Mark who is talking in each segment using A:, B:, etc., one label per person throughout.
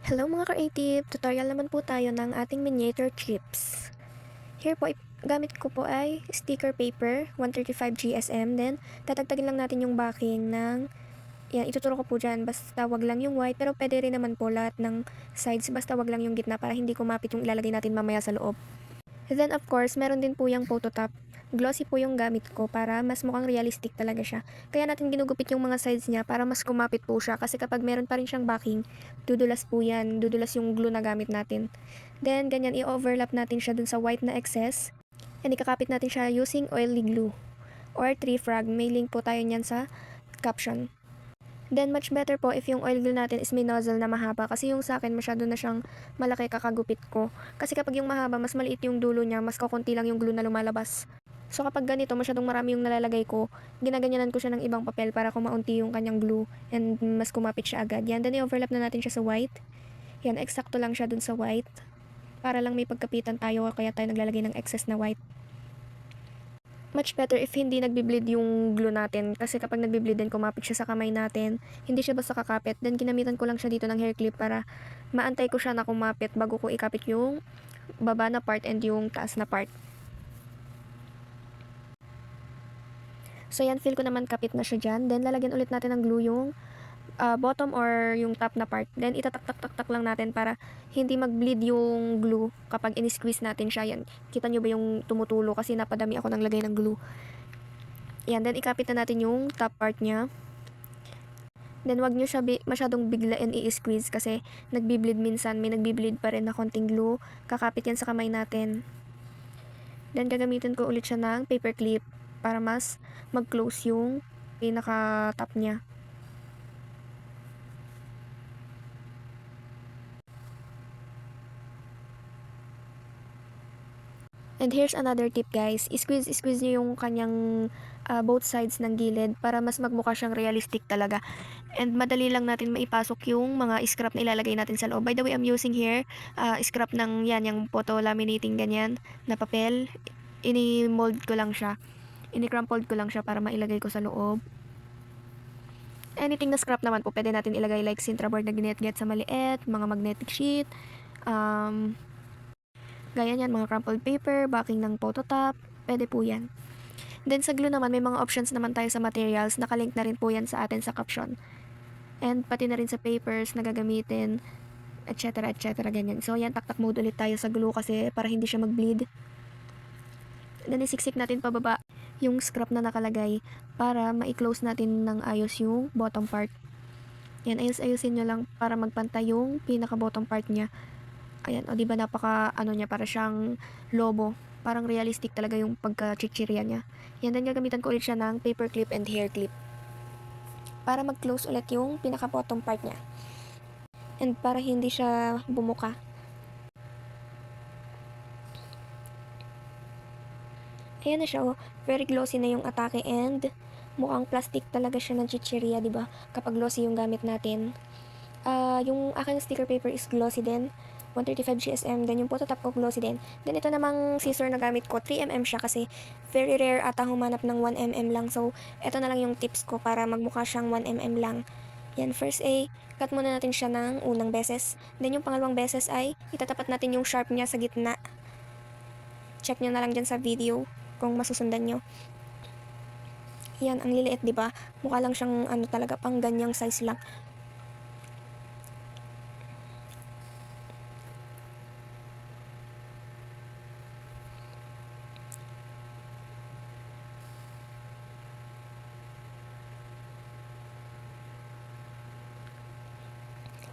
A: Hello mga creative! Tutorial naman po tayo ng ating miniature chips. Here po, gamit ko po ay sticker paper, 135 GSM. Then, tatagtagin lang natin yung backing ng, yan, ituturo ko po dyan. Basta wag lang yung white, pero pwede rin naman po lahat ng sides. Basta wag lang yung gitna para hindi kumapit yung ilalagay natin mamaya sa loob. And then, of course, meron din po yung photo top. Glossy po yung gamit ko para mas mukhang realistic talaga siya. Kaya natin ginugupit yung mga sides niya para mas kumapit po siya. Kasi kapag meron pa rin siyang backing, dudulas po yan. Dudulas yung glue na gamit natin. Then, ganyan, i-overlap natin siya dun sa white na excess. And ikakapit natin siya using oily glue or tree frog. May link po tayo niyan sa caption. Then, much better po if yung oil glue natin is may nozzle na mahaba. Kasi yung sa akin, masyado na siyang malaki kakagupit ko. Kasi kapag yung mahaba, mas maliit yung dulo niya, mas kakunti lang yung glue na lumalabas. So, kapag ganito, masyadong marami yung nalalagay ko, ginaganyanan ko siya ng ibang papel para kumaunti yung kanyang glue and mas kumapit siya agad. Yan, then i-overlap na natin siya sa white. Yan, eksakto lang siya dun sa white. Para lang may pagkapitan tayo, kaya tayo naglalagay ng excess na white. Much better if hindi nagbi-bleed yung glue natin. Kasi kapag nagbi-bleed din, kumapit siya sa kamay natin. Hindi siya basta kakapit. Then, ginamitan ko lang siya dito ng hair clip para maantay ko siya na kumapit bago ko ikapit yung baba na part and yung taas na part. So, yan, feel ko naman kapit na siya dyan. Then, lalagyan ulit natin ng glue yung bottom or yung top na part. Then, itatak-tak-tak lang natin para hindi mag-bleed yung glue kapag in-squeeze natin siya. Yan, kita nyo ba yung tumutulo kasi napadami ako ng lagay ng glue. Yan, then ikapit na natin yung top part niya. Then, wag nyo siya masyadong biglain i-squeeze kasi nagbi-bleed minsan. May nagbi-bleed pa rin na konting glue. Kakapit yan sa kamay natin. Then, gagamitin ko ulit siya ng paper clip para mas mag-close yung pinaka-top niya. And here's another tip guys, squeeze nyo yung kanyang both sides ng gilid para mas magmukha siyang realistic talaga. And madali lang natin maipasok yung mga scrap na ilalagay natin sa loob. By the way, I'm using here scrap ng yan, yung photo laminating ganyan na papel. Ini-mold ko lang siya. Ini-crumpled ko lang siya para mailagay ko sa loob. Anything na scrap naman po, pwede natin ilagay like Sintra board na ginet-get sa maliit, mga magnetic sheet, gaya niyan, mga crumpled paper, backing ng photo top, pwede po yan. Then sa glue naman, may mga options naman tayo sa materials, nakalink na rin po yan sa atin sa caption. And pati na rin sa papers na gagamitin, etc. etc. ganyan. So yan, taktak mode ulit tayo sa glue kasi para hindi siya mag-bleed. Then isiksik natin pababa yung scrap na nakalagay para ma-close natin ng ayos yung bottom part. Yan, ayos-ayusin nyo lang para magpantay yung pinaka-bottom part niya. Ayan, o diba napaka niya, para siyang lobo. Parang realistic talaga yung pagka-chichirya niya. Yan, then gagamitan ko ulit siya ng paper clip and hair clip. Para mag-close ulit yung pinaka-bottom part niya. And para hindi siya bumuka. Ayan na siya, oh. Very glossy na yung atake and mukhang plastic talaga siya ng chichirya, diba? Kapag glossy yung gamit natin. Yung aking sticker paper is glossy din. 135 GSM, then yung photo top ko glossy din. Then ito namang scissor na gamit ko, 3mm siya kasi very rare ata humanap ng 1mm lang. So, ito na lang yung tips ko para magmukha siyang 1mm lang. Yan, first cut muna natin siya ng unang beses. Then yung pangalawang beses ay itatapat natin yung sharp niya sa gitna. Check nyo na lang dyan sa video kung masusundan nyo. Yan, ang liliit, diba? Mukha lang siyang talaga pang ganyang size lang.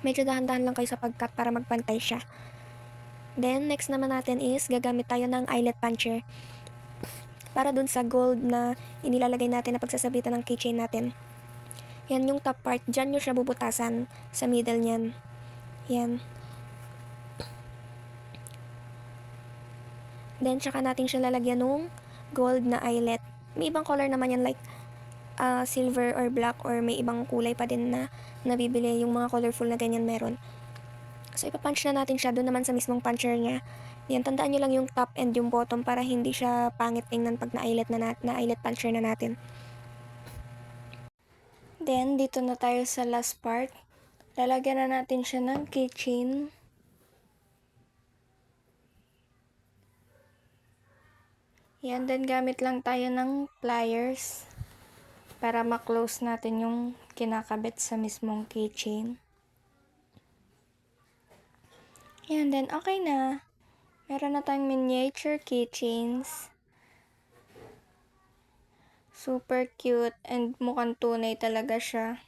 A: Medyo dahan-dahan lang kayo sa pag-cut para magpantay siya. Then, next naman natin is gagamit tayo ng eyelet puncher. Para dun sa gold na inilalagay natin na pagsasabitan ng keychain natin. Yan yung top part. Diyan nyo siya bubutasan sa middle niyan. Yan. Then, tsaka natin siya lalagyan ng gold na eyelet. May ibang color naman yan like silver or black or may ibang kulay pa din na nabibili, yung mga colorful na ganyan meron. So ipapunch na natin siya doon naman sa mismong puncher niya. Yan, tandaan nyo lang yung top and yung bottom para hindi siya pangit tingnan pag na-eyelet na-eyelet puncher na natin. Then dito na tayo sa last part. Lalagyan na natin siya ng keychain. Yan, then gamit lang tayo ng pliers para ma-close natin yung kinakabit sa mismong keychain. Yan, then okay na. Meron na tayong miniature keychains. Super cute and mukhang tunay talaga siya.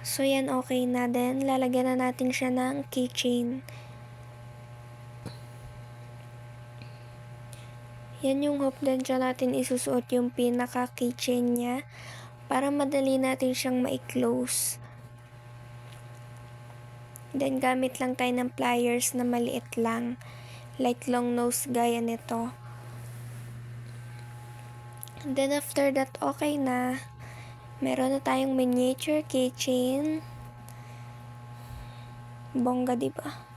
A: So yan, okay na din. Lalagyan na natin siya ng keychain. Yan yung hook din dyan natin isusuot yung pinaka keychain niya para madali natin siyang ma-close. Then gamit lang tayo ng pliers na maliit lang, like long nose gaya nito. And then after that, okay na. Meron na tayong miniature keychain. Bongga, diba?